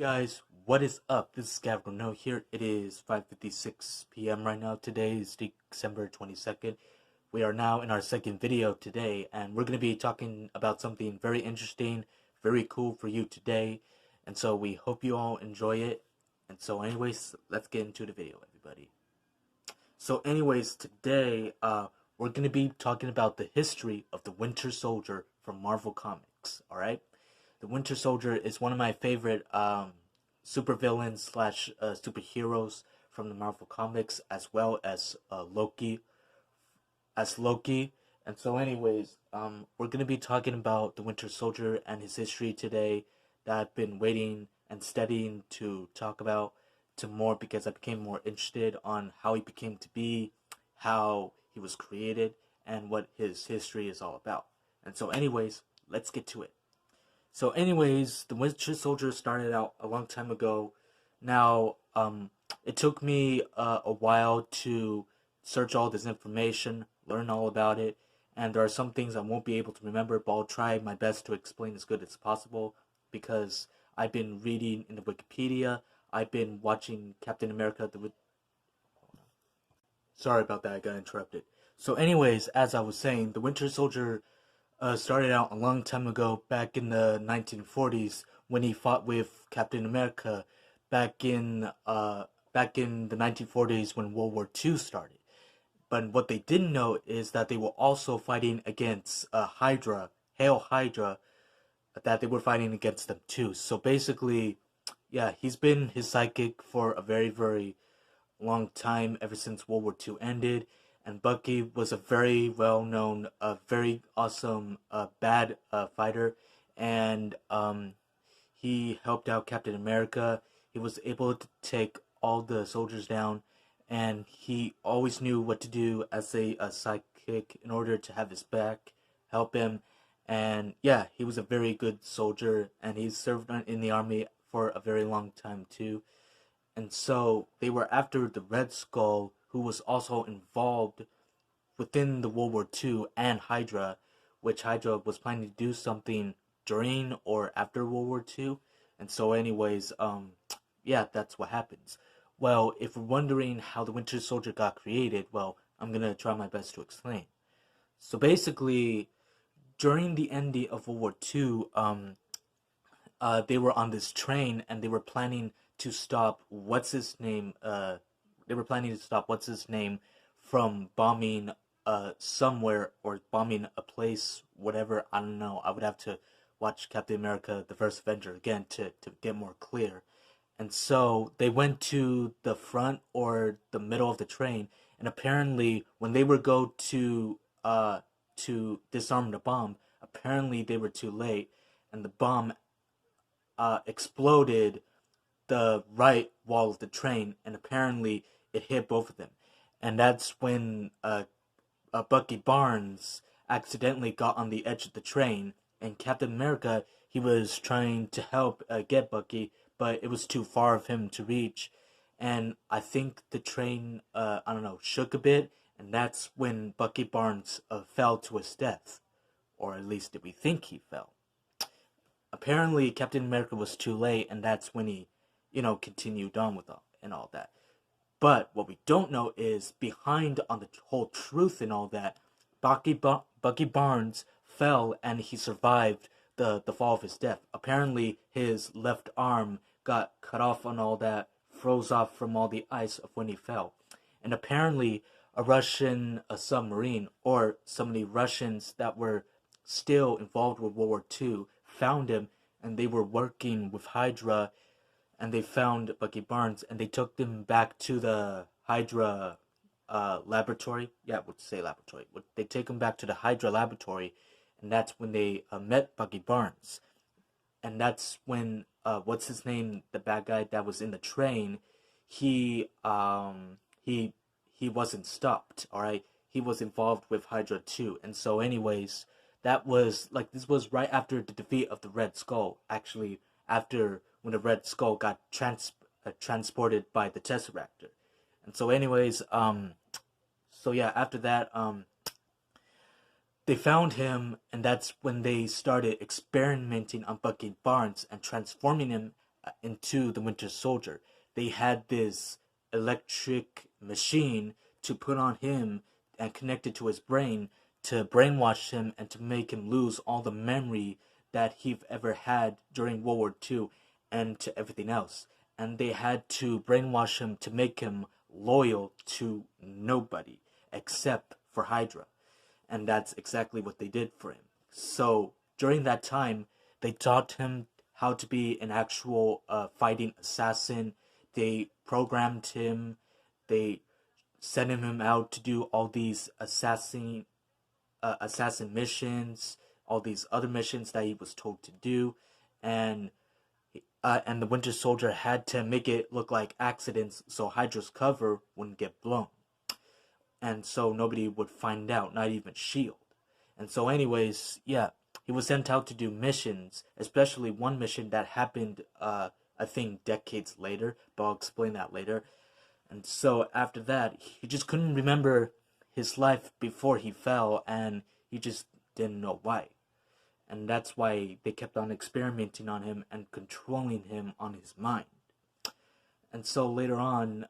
Guys, what is up? This is Gavin No here. It is 5:56 p.m. right now. Today is December 22nd. We are now in our second video today, and we're going to be talking about something very interesting, very cool for you today. And so we hope you all enjoy it. And so anyways, let's get into the video, everybody. So anyways, today we're going to be talking about the history of the Winter Soldier from Marvel Comics, all right? The Winter Soldier is one of my favorite supervillains slash superheroes from the Marvel Comics, as well as Loki. And so, anyways, we're gonna be talking about the Winter Soldier and his history today. That I've been waiting and studying to talk about to more because I became more interested on how he became to be, how he was created, and what his history is all about. And so, anyways, let's get to it. So, anyways, the Winter Soldier started out a long time ago. Now, it took me a while to search all this information, learn all about it, and there are some things I won't be able to remember, but I'll try my best to explain as good as possible because I've been reading in the Wikipedia. I've been watching Captain America. Sorry about that, I got interrupted. So, anyways, as I was saying, the Winter Soldier started out a long time ago, back in the 1940s, when he fought with Captain America, back in the 1940s when World War II started. But what they didn't know is that they were also fighting against Hydra, Hail Hydra, that they were fighting against them too. So basically, yeah, he's been his sidekick for a very, very long time, ever since World War II ended. And Bucky was a very well known, very awesome, bad fighter. And he helped out Captain America. He was able to take all the soldiers down. And he always knew what to do as a sidekick in order to have his back, help him. And yeah, he was a very good soldier. And he served in the army for a very long time too. And so they were after the Red Skull, who was also involved within the World War II and Hydra, which Hydra was planning to do something during or after World War II. And so, anyways, yeah, that's what happens. Well, if we're wondering how the Winter Soldier got created, well, I'm gonna try my best to explain. So basically, during the ending of World War II, they were on this train and they were planning to stop what's his name. They were planning to stop what's his name from bombing somewhere or bombing a place, whatever. I don't know. I would have to watch Captain America: The First Avenger again to get more clear. And so they went to the front or the middle of the train, and apparently when they were go to disarm the bomb, apparently they were too late, and the bomb exploded the right wall of the train, and apparently it hit both of them. And that's when Bucky Barnes accidentally got on the edge of the train, and Captain America, he was trying to help get Bucky, but it was too far of him to reach. And I think the train, I don't know, shook a bit, and that's when Bucky Barnes fell to his death. Or at least did we think he fell. Apparently Captain America was too late, and that's when he, continued on with all that. But what we don't know is behind on the whole truth and all that, Bucky Barnes fell and he survived the fall of his death. Apparently his left arm got cut off on all that, froze off from all the ice of when he fell. And apparently a Russian submarine, or some of the Russians that were still involved with World War II, found him, and they were working with Hydra, and they found Bucky Barnes, and they took him back to the Hydra laboratory. Yeah, I would say laboratory. They take him back to the Hydra laboratory, and that's when they met Bucky Barnes. And that's when, what's his name, the bad guy that was in the train, he wasn't stopped, alright? He was involved with Hydra too. And so anyways, this was right after the defeat of the Red Skull. Actually, after when the Red Skull got transported by the Tesseract. And so anyways, so yeah, after that, they found him, and that's when they started experimenting on Bucky Barnes and transforming him into the Winter Soldier. They had this electric machine to put on him and connect it to his brain to brainwash him and to make him lose all the memory that he ever had during World War II and to everything else. And they had to brainwash him to make him loyal to nobody except for Hydra. And that's exactly what they did for him. So during that time, they taught him how to be an actual fighting assassin. They programmed him. They sent him out to do all these assassin missions, all these other missions that he was told to do, and the Winter Soldier had to make it look like accidents so Hydra's cover wouldn't get blown, and so nobody would find out, not even Shield. And so, anyways, yeah, he was sent out to do missions, especially one mission that happened, I think, decades later, but I'll explain that later. And so after that, he just couldn't remember his life before he fell, and he just didn't know why. And that's why they kept on experimenting on him and controlling him on his mind. And so later on,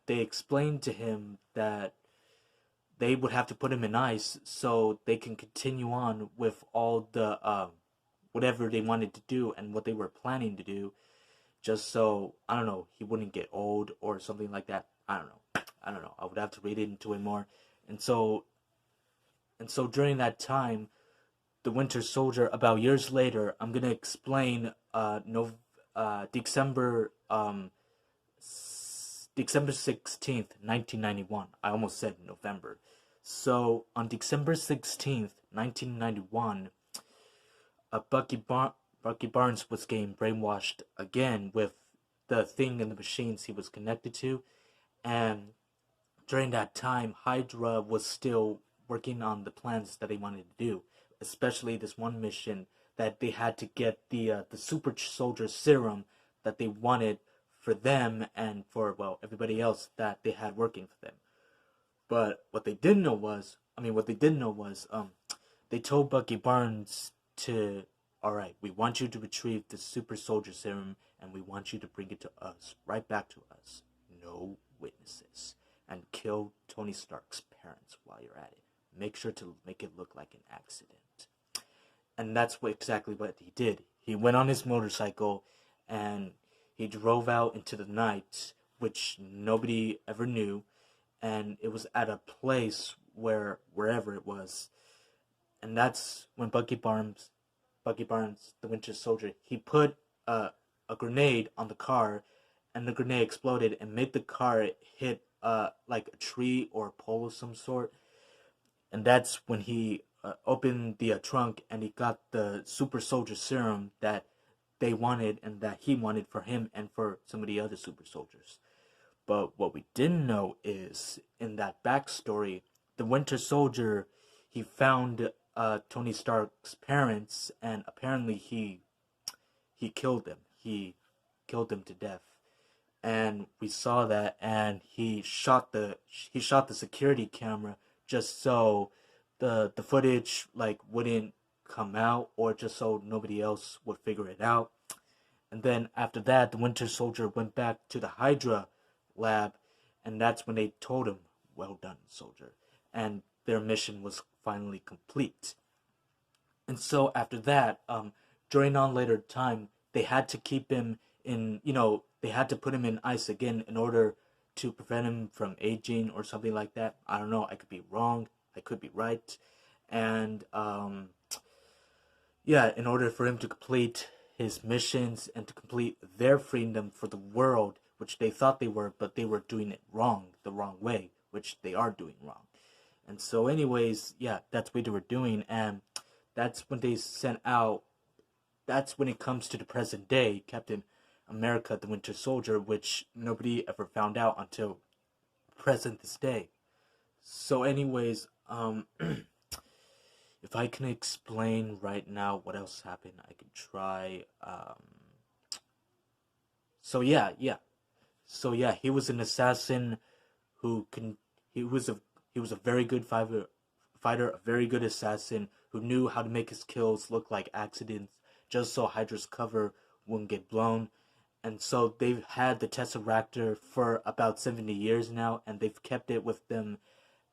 they explained to him that they would have to put him in ice so they can continue on with all the whatever they wanted to do and what they were planning to do, just so, I don't know, he wouldn't get old or something like that. I don't know. I would have to read into it more. And so during that time, the Winter Soldier, about years later, I'm gonna explain December December 16th, 1991. I almost said November. So on December 16th, 1991, Bucky Barnes was getting brainwashed again with the thing and the machines he was connected to, and during that time, Hydra was still working on the plans that they wanted to do, especially this one mission that they had to get the super soldier serum that they wanted for them and for, well, everybody else that they had working for them. But what they didn't know was, they told Bucky Barnes to, all right, we want you to retrieve the super soldier serum and we want you to bring it to us, right back to us. No witnesses. And kill Tony Stark's parents while you're at it. Make sure to make it look like an accident. And that's exactly what he did. He went on his motorcycle and he drove out into the night, which nobody ever knew, and it was at a place wherever it was. And that's when Bucky Barnes, the Winter Soldier, he put a grenade on the car, and the grenade exploded and made the car hit like a tree or a pole of some sort. And that's when he opened the trunk and he got the super soldier serum that they wanted and that he wanted for him and for some of the other super soldiers. But what we didn't know is, in that backstory, the Winter Soldier, he found Tony Stark's parents, and apparently he killed them. He killed them to death, and we saw that. And he shot the security camera just so the footage like wouldn't come out, or just so nobody else would figure it out. And then after that, the Winter Soldier went back to the Hydra lab, and that's when they told him, "Well done, soldier," and their mission was finally complete. And so after that, during on later time, they had to keep him in, they had to put him in ice again in order to prevent him from aging or something like that. I don't know. I could be wrong. I could be right. And yeah, in order for him to complete his missions and to complete their freedom for the world, which they thought they were, but they were doing it wrong, the wrong way, which they are doing wrong. And so anyways, yeah, that's what they were doing, and that's when they sent out, that's when it comes to the present day, Captain America, the Winter Soldier, which nobody ever found out until present this day. So anyways, if I can explain right now what else happened, I could try. So yeah, he was an assassin who can. He was a very good fighter, a very good assassin who knew how to make his kills look like accidents, just so Hydra's cover wouldn't get blown. And so they've had the Tesseract for about 70 years now, and they've kept it with them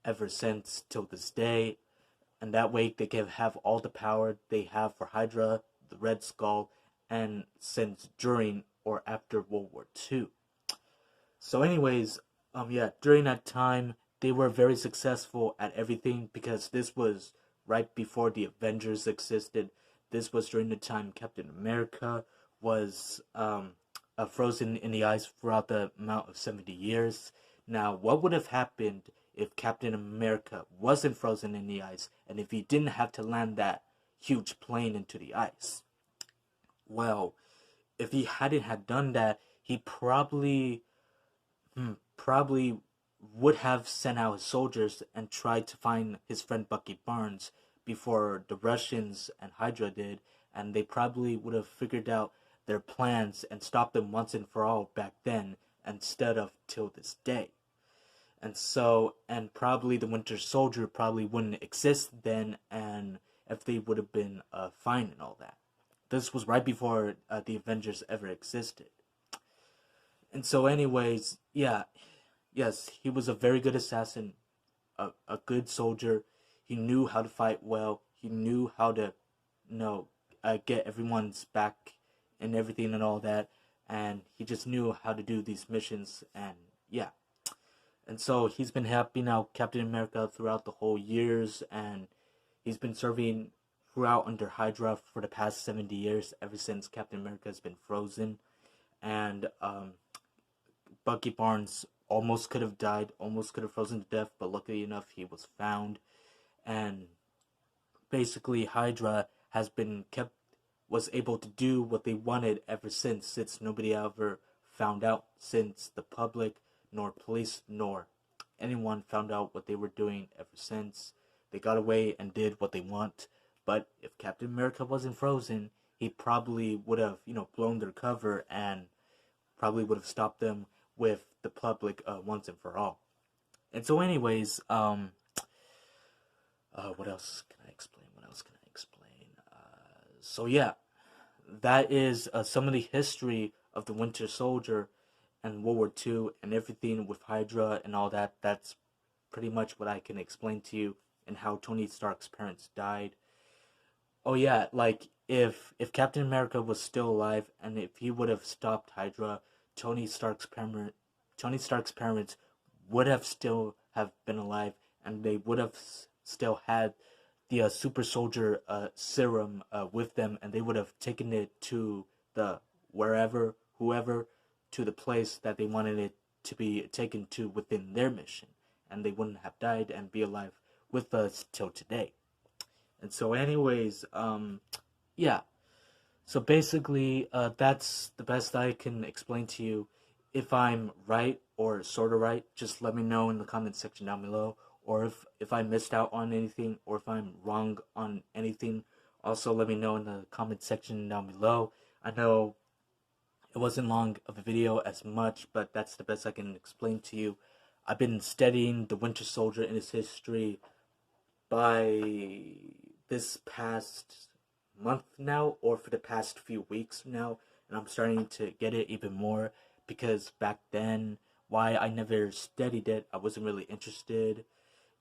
ever since till this day. And that way they can have all the power they have for Hydra, the Red Skull, and since during or after World War II. So, anyways, yeah, during that time they were very successful at everything because this was right before the Avengers existed. This was during the time Captain America was frozen in the ice throughout the amount of 70 years. Now, what would have happened if Captain America wasn't frozen in the ice and if he didn't have to land that huge plane into the ice? Well, if he hadn't had done that, he probably would have sent out his soldiers and tried to find his friend Bucky Barnes before the Russians and Hydra did, and they probably would have figured out their plans and stopped them once and for all back then instead of till this day. And so, and probably the Winter Soldier probably wouldn't exist then, and if they would have been fine and all that. This was right before the Avengers ever existed. And so, anyways, yeah, yes, he was a very good assassin, a good soldier. He knew how to fight well. He knew how to, get everyone's back and everything and all that. And he just knew how to do these missions. And yeah, and so he's been helping out Captain America throughout the whole years, and he's been serving throughout under Hydra for the past 70 years, ever since Captain America has been frozen. And Bucky Barnes almost could have died, almost could have frozen to death, but luckily enough, he was found. And basically, Hydra has been kept, was able to do what they wanted ever since nobody ever found out, since the public, nor police, nor anyone found out what they were doing ever since. They got away and did what they want. But if Captain America wasn't frozen, he probably would have, blown their cover and probably would have stopped them with the public once and for all. And so, anyways, what else can I explain? What else can I explain? So yeah, that is some of the history of the Winter Soldier and World War II and everything with Hydra and all that. That's pretty much what I can explain to you, and how Tony Stark's parents died. Oh yeah, like if Captain America was still alive and if he would have stopped Hydra, Tony Stark's parent Tony Stark's parents would have still have been alive, and they would have still had the super soldier serum with them, and they would have taken it to the wherever whoever to the place that they wanted it to be taken to within their mission, and they wouldn't have died and be alive with us till today. And so, anyways, yeah. So basically, that's the best I can explain to you. If I'm right or sort of right, just let me know in the comment section down below. Or if I missed out on anything, or if I'm wrong on anything, also let me know in the comment section down below. I know it wasn't long of a video as much, but that's the best I can explain to you. I've been studying the Winter Soldier and his history by this past month now, or for the past few weeks now, and I'm starting to get it even more, because back then, why I never studied it, I wasn't really interested.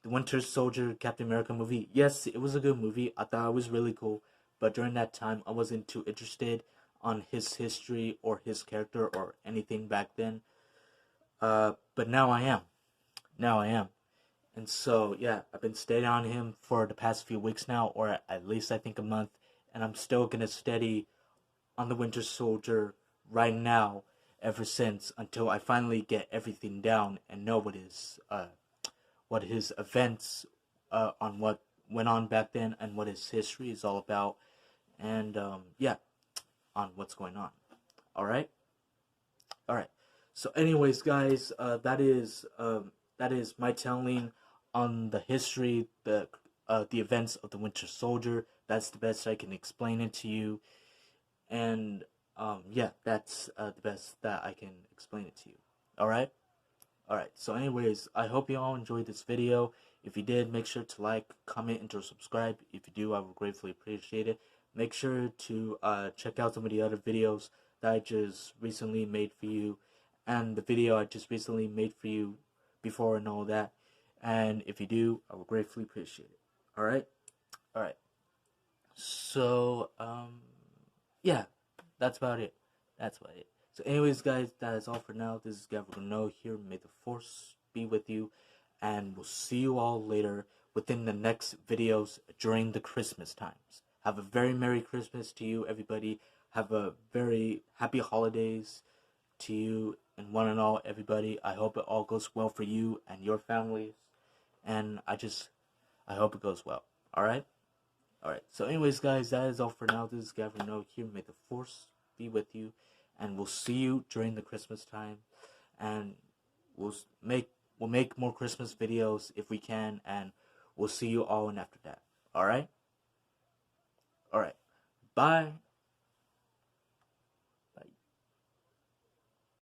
The Winter Soldier Captain America movie, yes, it was a good movie. I thought it was really cool, but during that time, I wasn't too interested on his history or his character or anything back then. But now I am. Now I am. And so, yeah, I've been studying on him for the past few weeks now, or at least I think a month, and I'm still gonna study on the Winter Soldier right now, ever since, until I finally get everything down and know what his events, on what went on back then, and what his history is all about, and yeah, on what's going on. All right, all right. So, anyways, guys, that is my telling on the history, the events of the Winter Soldier. That's the best I can explain it to you, and yeah, that's the best that I can explain it to you. All right, all right. So, anyways, I hope you all enjoyed this video. If you did, make sure to like, comment, and to subscribe. If you do, I would gratefully appreciate it. Make sure to check out some of the other videos that I just recently made for you, and the video I just recently made for you before and all that. And if you do, I will gratefully appreciate it. All right, all right. So yeah, that's about it. That's about it. So, anyways, guys, that is all for now. This is Gavin No here. May the force be with you, and we'll see you all later within the next videos during the Christmas times. Have a very Merry Christmas to you, everybody. Have a very happy holidays to you and one and all, everybody. I hope it all goes well for you and your families, and I hope it goes well. All right. Alright, so anyways, guys, that is all for now. This is Gavin No here. May the force be with you, and we'll see you during the Christmas time, and we'll make more Christmas videos if we can, and we'll see you all in after that. Alright? Alright. Bye.